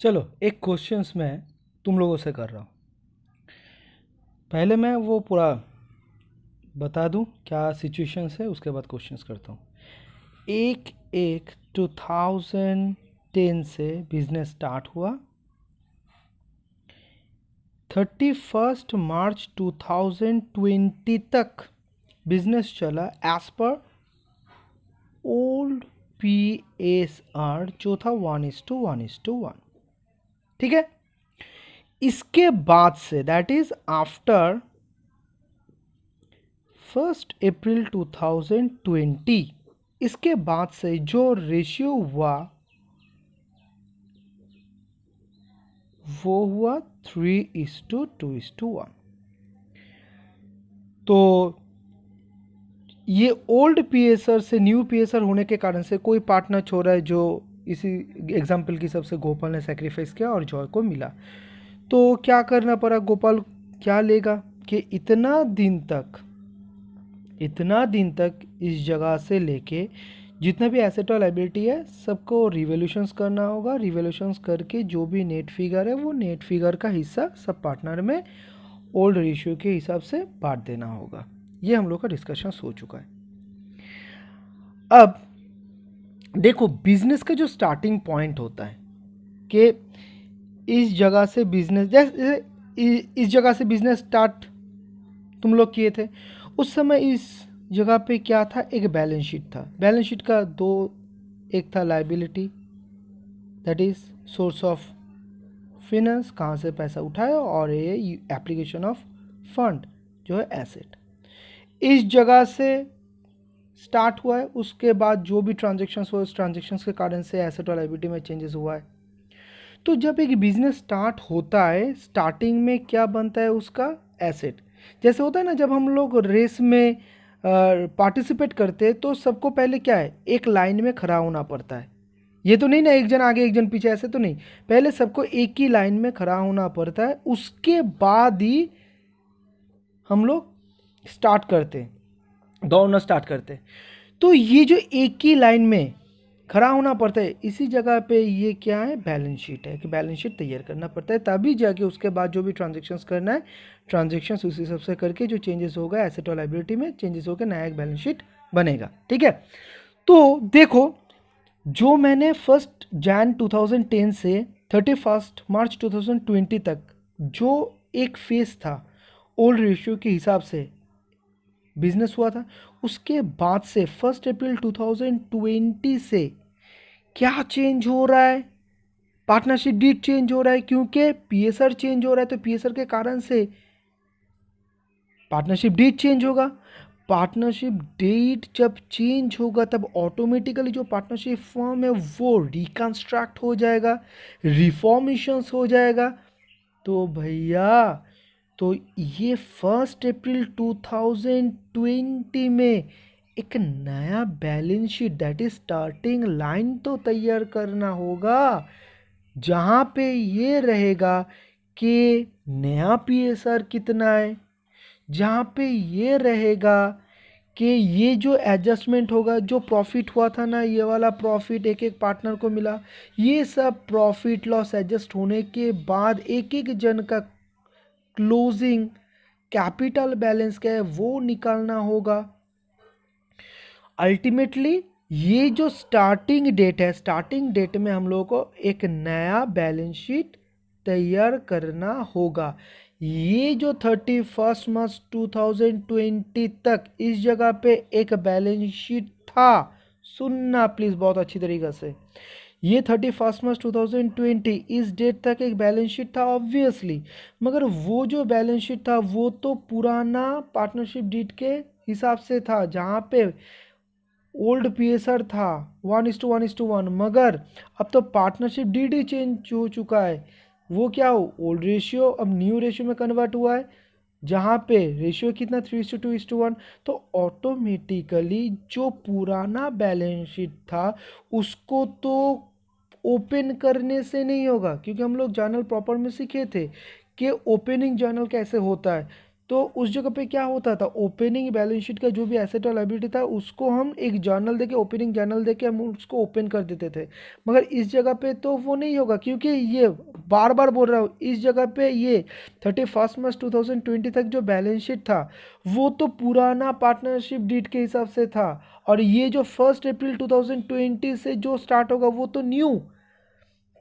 चलो एक क्वेश्चंस मैं तुम लोगों से कर रहा हूँ। पहले मैं वो पूरा बता दूँ क्या सिचुएशंस है, उसके बाद क्वेश्चंस करता हूँ। एक एक 2010 से बिजनेस स्टार्ट हुआ। 31 मार्च 2020 तक बिजनेस चला एज पर ओल्ड PSR जो था 1:1:1। ठीक है। इसके बाद से दैट इज आफ्टर 1 अप्रैल 2020, इसके बाद से जो रेशियो हुआ वो हुआ 3:2:1। तो ये ओल्ड पीएसआर से न्यू पीएसआर होने के कारण से कोई पार्टनर छोड़ रहा है, जो इसी एग्जाम्पल की सबसे गोपाल ने सेक्रीफाइस किया और जॉय को मिला। तो क्या करना पड़ा, गोपाल क्या लेगा कि इतना दिन तक इस जगह से लेके जितना भी एसेट और लाइबिलिटी है सबको रिवोल्यूशंस करना होगा। रिवोल्यूशंस करके जो भी नेट फिगर है वो नेट फिगर का हिस्सा सब पार्टनर में ओल्ड रेशियो के हिसाब से बांट देना होगा। ये हम लोग का डिस्कशन हो चुका है। अब देखो बिजनेस का जो स्टार्टिंग पॉइंट होता है कि इस जगह से बिजनेस, जैसे इस जगह से बिजनेस स्टार्ट तुम लोग किए थे, उस समय इस जगह पे क्या था, एक बैलेंस शीट था। बैलेंस शीट का दो, एक था liability that is source of finance, कहाँ से पैसा उठाया, और ये एप्लीकेशन ऑफ फंड जो है एसेट। इस जगह से स्टार्ट हुआ है। उसके बाद जो भी ट्रांजेक्शन्स हुए उस ट्रांजेक्शन्स के कारण से एसेट और लाइबिलिटी में चेंजेस हुआ है। तो जब एक बिजनेस स्टार्ट होता है, स्टार्टिंग में क्या बनता है उसका, एसेट। जैसे होता है ना, जब हम लोग रेस में पार्टिसिपेट करते हैं तो सबको पहले क्या है, एक लाइन में खड़ा होना पड़ता है। ये तो नहीं ना एक जन आगे एक जन पीछे, ऐसे तो नहीं। पहले सबको एक ही लाइन में खड़ा होना पड़ता है, उसके बाद ही हम लोग स्टार्ट करते हैं, दौड़ना स्टार्ट करते हैं। तो ये जो एक ही लाइन में खड़ा होना पड़ता है, इसी जगह पे ये क्या है, बैलेंस शीट है कि बैलेंस शीट तैयार करना पड़ता है। तभी जाके उसके बाद जो भी ट्रांजेक्शन्स करना है, ट्रांजेक्शन्स उसी हिसाब से करके जो चेंजेस होगा एसेट और लायबिलिटी में चेंजेस होकर नया एक बैलेंस शीट बनेगा। ठीक है। तो देखो जो मैंने 1 जनवरी 2010 से 31 मार्च 2020 तक जो एक फेज था ओल्ड रेशियो के हिसाब से बिजनेस हुआ था, उसके बाद से 1 अप्रैल 2020 से क्या चेंज हो रहा है, पार्टनरशिप डीड चेंज हो रहा है। क्योंकि पीएसआर चेंज हो रहा है तो पीएसआर के कारण से पार्टनरशिप डीड चेंज होगा। पार्टनरशिप डेट जब चेंज होगा तब ऑटोमेटिकली जो पार्टनरशिप फॉर्म है वो रिकंस्ट्रक्ट हो जाएगा, रिफॉर्मेशंस हो जाएगा। तो भैया तो ये 1 अप्रैल 2020 में एक नया balance sheet that is starting line तो तैयार करना होगा, जहाँ पे ये रहेगा कि नया पीएसआर कितना है, जहाँ पे ये रहेगा कि ये जो एडजस्टमेंट होगा, जो प्रॉफिट हुआ था ना, ये वाला प्रॉफिट एक एक पार्टनर को मिला, ये सब प्रॉफिट लॉस एडजस्ट होने के बाद एक एक जन का क्लोजिंग कैपिटल बैलेंस क्या है वो निकालना होगा। अल्टीमेटली ये जो स्टार्टिंग डेट है, स्टार्टिंग डेट में हम लोगों को एक नया बैलेंस शीट तैयार करना होगा। ये जो 31 मार्च 2020 तक इस जगह पे एक बैलेंस शीट था, सुनना प्लीज बहुत अच्छी तरीके से, ये 31 मार्च 2020 इस डेट तक एक बैलेंस शीट था ऑब्वियसली, मगर वो जो बैलेंस शीट था वो तो पुराना पार्टनरशिप डीड के हिसाब से था, जहाँ पे ओल्ड पीएसआर था 1:1:1, मगर अब तो पार्टनरशिप डीड ही चेंज हो चुका है। वो क्या हो, ओल्ड रेशियो अब न्यू रेशियो में कन्वर्ट हुआ है, जहाँ पे रेशियो कितना 3:2:1। तो ऑटोमेटिकली जो पुराना बैलेंस शीट था उसको तो ओपन करने से नहीं होगा, क्योंकि हम लोग जर्नल प्रॉपर में सीखे थे कि ओपनिंग जर्नल कैसे होता है। तो उस जगह पे क्या होता था, ओपनिंग बैलेंस शीट का जो भी एसेट और लायबिलिटी था उसको हम एक जर्नल देके, ओपनिंग जर्नल देके हम उसको ओपन कर देते थे। मगर इस जगह पे तो वो नहीं होगा, क्योंकि ये बार बार बोल रहा हूँ, इस जगह पे ये 31 मार्च 2020 तक जो बैलेंस शीट था वो तो पुराना पार्टनरशिप डीड के हिसाब से था, और ये जो 1 अप्रैल 2020 से जो स्टार्ट होगा वो तो न्यू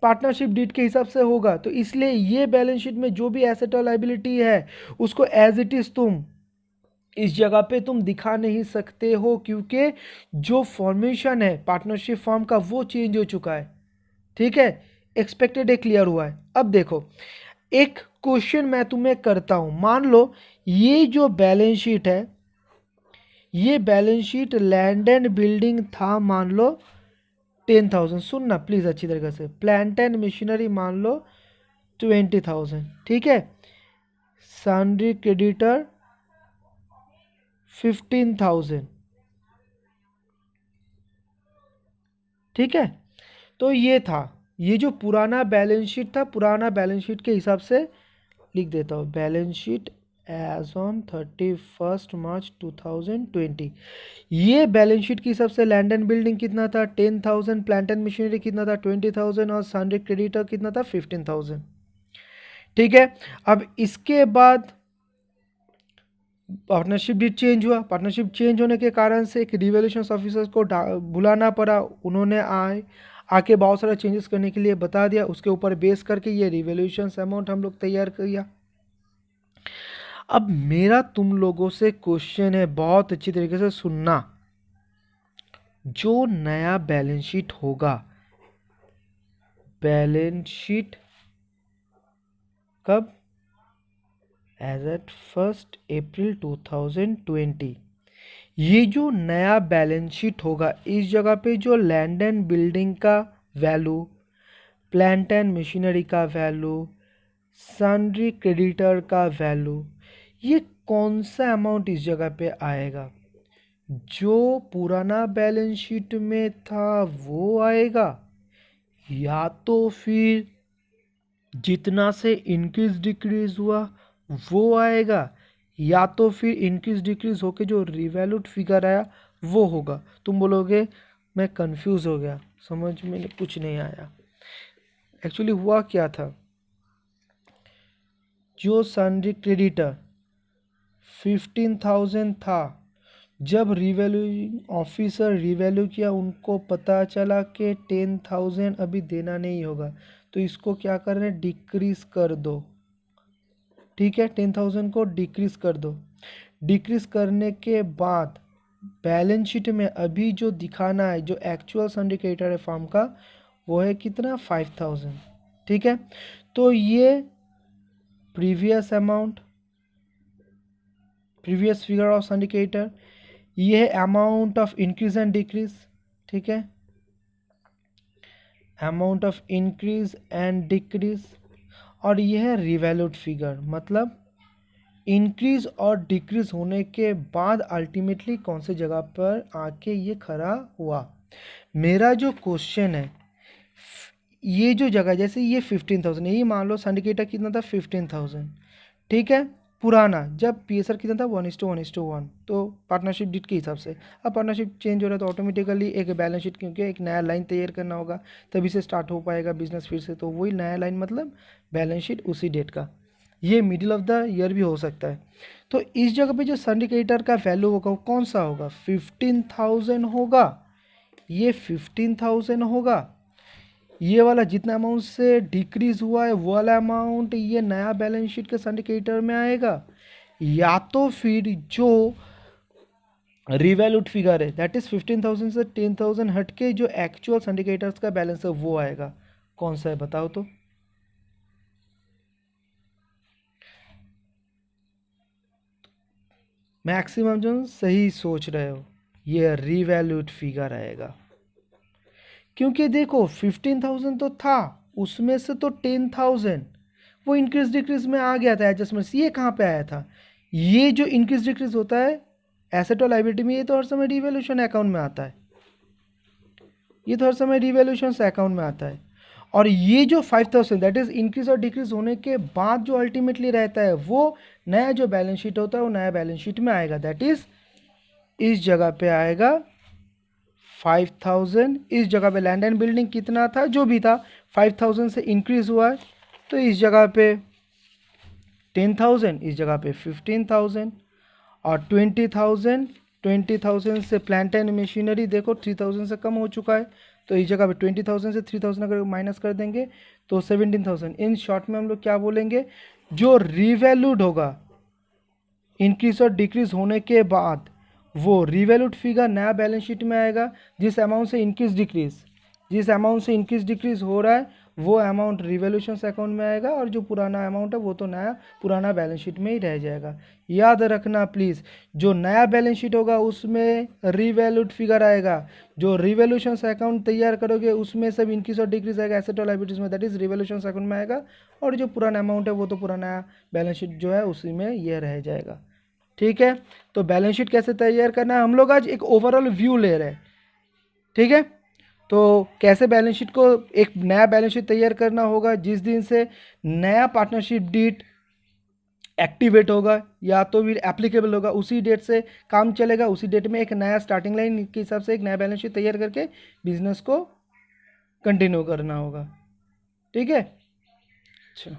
पार्टनरशिप डीड के हिसाब से होगा। तो इसलिए ये बैलेंस शीट में जो भी एसेट और लायबिलिटी है उसको एज इट इज तुम इस जगह पे तुम दिखा नहीं सकते हो, क्योंकि जो फॉर्मेशन है पार्टनरशिप फॉर्म का वो चेंज हो चुका है। ठीक है, एक्सपेक्टेड है, क्लियर हुआ है। अब देखो, एक क्वेश्चन मैं तुम्हें करता हूं, मान लो ये जो बैलेंस शीट है, ये balance sheet land and building था, मान लो 10,000। सुनना प्लीज अच्छी तरीके से, प्लांट एंड मशीनरी मान लो 20,000। ठीक है, सन्ड्री क्रेडिटर 15,000। ठीक है, तो ये था, ये जो पुराना बैलेंस शीट था, पुराना बैलेंस शीट के हिसाब से लिख देता हूँ, बैलेंस शीट एज ऑन 31 मार्च 2020। ये बैलेंस शीट के हिसाब से लैंड एंड बिल्डिंग कितना था 10,000, प्लांट एंड मशीनरी कितना था 20,000, और सन्ड्री क्रेडिटर कितना था 15,000। ठीक है, अब इसके बाद पार्टनरशिप डीड चेंज हुआ, पार्टनरशिप चेंज होने के कारण से एक रिवैल्यूएशन ऑफिसर को बुलाना पड़ा, उन्होंने आके बहुत सारा चेंजेस करने के लिए बता दिया, उसके ऊपर बेस करके ये रिवैल्यूएशन अमाउंट हम लोग तैयार किया। अब मेरा तुम लोगों से क्वेश्चन है, बहुत अच्छी तरीके से सुनना, जो नया बैलेंस शीट होगा, बैलेंस शीट कब, एज एट 1 अप्रैल 2020, ये जो नया बैलेंस शीट होगा, इस जगह पे जो लैंड एंड बिल्डिंग का वैल्यू, प्लांट एंड मशीनरी का वैल्यू, सन्ड्री क्रेडिटर का वैल्यू, ये कौन सा अमाउंट इस जगह पे आएगा, जो पुराना बैलेंस शीट में था वो आएगा, या तो फिर जितना से इंक्रीज डिक्रीज हुआ वो आएगा, या तो फिर इंक्रीज डिक्रीज होके जो रिवैल्यूड फिगर आया वो होगा। तुम बोलोगे मैं कंफ्यूज हो गया, समझ में कुछ नहीं आया। एक्चुअली हुआ क्या था, जो सन्ड्री क्रेडिटर 15,000 था, जब रिवैल्यू ऑफिसर रिवैल्यू किया, उनको पता चला कि 10,000 अभी देना नहीं होगा, तो इसको क्या कर रहे हैं, डिक्रीज कर दो। ठीक है, 10,000 को डिक्रीज कर दो। डिक्रीज करने के बाद बैलेंस शीट में अभी जो दिखाना है, जो एक्चुअल सन्ड्री क्रेडिटर है फर्म का, वो है कितना 5,000। ठीक है, तो ये previous amount, previous figure of sundry creditor, ये है amount of increase and decrease. ठीक है, amount of increase and decrease, और ये है रिवैल्यूड फिगर, मतलब इंक्रीज और डिक्रीज होने के बाद अल्टीमेटली कौन से जगह पर आके ये खड़ा हुआ। मेरा जो क्वेश्चन है, ये जो जगह, जैसे ये 15,000, यही मान लो सिंडिकेटर कितना था 15,000। ठीक है, पुराना जब पीएसआर कितना था 1:1:1, तो पार्टनरशिप डीड के हिसाब से। अब पार्टनरशिप चेंज हो रहा है तो ऑटोमेटिकली एक बैलेंस शीट, क्योंकि एक नया लाइन तैयार करना होगा तभी से स्टार्ट हो पाएगा बिजनेस फिर से, तो वही नया लाइन मतलब बैलेंस शीट उसी डेट का। ये मिडिल ऑफ द ईयर भी हो सकता है। तो इस जगह पे जो सिंडिकेटर का वैल्यू होगा वो कौन सा होगा, 15,000 होगा, ये 15,000 होगा, ये वाला जितना अमाउंट से डिक्रीज हुआ है वो वाला अमाउंट ये नया बैलेंस शीट के सिंडिकेटर में आएगा, या तो फिर जो रिवैल्यूड फिगर है दैट इज 15,000 से 10,000 हट के जो एक्चुअल सिंडिकेटर्स का बैलेंस है वो आएगा। कौन सा है बताओ तो। मैक्सिमम जो सही सोच रहे हो, ये रिवैल्यूड फिगर आएगा, क्योंकि देखो 15,000 तो था, उसमें से तो 10,000 वो इंक्रीज डिक्रीज में आ गया था एडजस्टमेंट। ये कहाँ पे आया था, ये जो इंक्रीज डिक्रीज होता है एसेट और लायबिलिटी में, ये तो हर समय रिवैल्यूएशन अकाउंट में आता है, ये तो हर समय रिवैल्यूएशन अकाउंट में आता है। और ये जो 5000 दैट इज इंक्रीज और डिक्रीज होने के बाद जो अल्टीमेटली रहता है वो नया जो बैलेंस शीट होता है वो नया बैलेंस शीट में आएगा। दैट इज इस जगह पे आएगा 5000, इस जगह पे लैंड एंड बिल्डिंग कितना था, जो भी था 5000 से इंक्रीज हुआ है, तो इस जगह पे 10,000, इस जगह पे 15,000, और 20,000 से प्लांट एंड मशीनरी देखो 3,000 से कम हो चुका है, तो इस जगह पे 20,000 से 3,000 अगर माइनस कर देंगे तो 17,000। इन शॉर्ट में हम लोग क्या बोलेंगे, जो रिवैल्यूड होगा इंक्रीज और डिक्रीज होने के बाद वो रिवैल्यूड फिगर नया बैलेंस शीट में आएगा। जिस अमाउंट से इंक्रीज डिक्रीज हो रहा है वो अमाउंट रिवैल्यूशंस अकाउंट में आएगा, और जो पुराना अमाउंट है वो तो नया पुराना बैलेंस शीट में ही रह जाएगा। याद रखना प्लीज़, जो नया बैलेंस शीट होगा उसमें रिवैल्यूड फिगर आएगा, जो रिवैल्यूशंस अकाउंट तैयार करोगे उसमें सब इंक्रीज और डिक्रीज आएगा एसेट और लायबिलिटीज में, दैट इज रिवैल्यूशंस अकाउंट में आएगा, और जो पुराना अमाउंट है वो तो पुराना बैलेंस शीट जो है उसी में ये रह जाएगा। ठीक है, तो बैलेंस शीट कैसे तैयार करना है, हम लोग आज एक ओवरऑल व्यू ले रहे हैं। ठीक है, तो कैसे बैलेंस शीट को एक नया बैलेंस शीट तैयार करना होगा, जिस दिन से नया पार्टनरशिप डीड एक्टिवेट होगा या तो भी एप्लीकेबल होगा उसी डेट से काम चलेगा, उसी डेट में एक नया स्टार्टिंग लाइन के हिसाब से एक नया बैलेंस शीट तैयार करके बिजनेस को कंटिन्यू करना होगा। ठीक है, अच्छा।